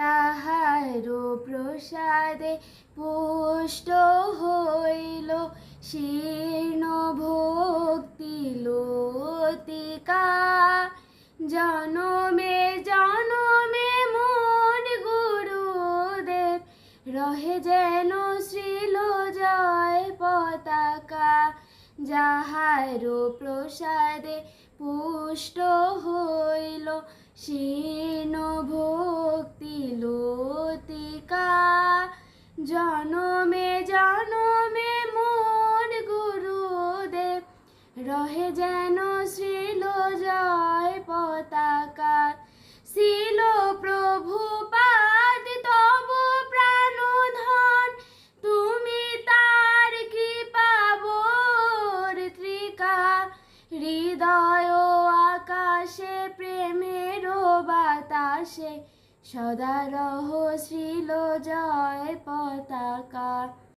তাহার প্রসাদে পুষ্ট হইল শীর্ণ ভক্তি লতিকা। জনমে জনমে মোর গুরুদেব রহে যেন শ্রীল জয় পতাকা। যাহার প্রসাদে পুষ্ট হইল শীর্ণ ভক্তি লতিকা। জনমে জনমে মোর গুরুদেব রহে যেন শ্রীল জয় পতাকা। শিল প্রভুপাদ তব প্রাণধন, তুমি তার কৃপা বর্তিকা। হৃদয় আকাশে প্রেমের বাতাসে সদা রহ শ্রীল জয় পতাকা।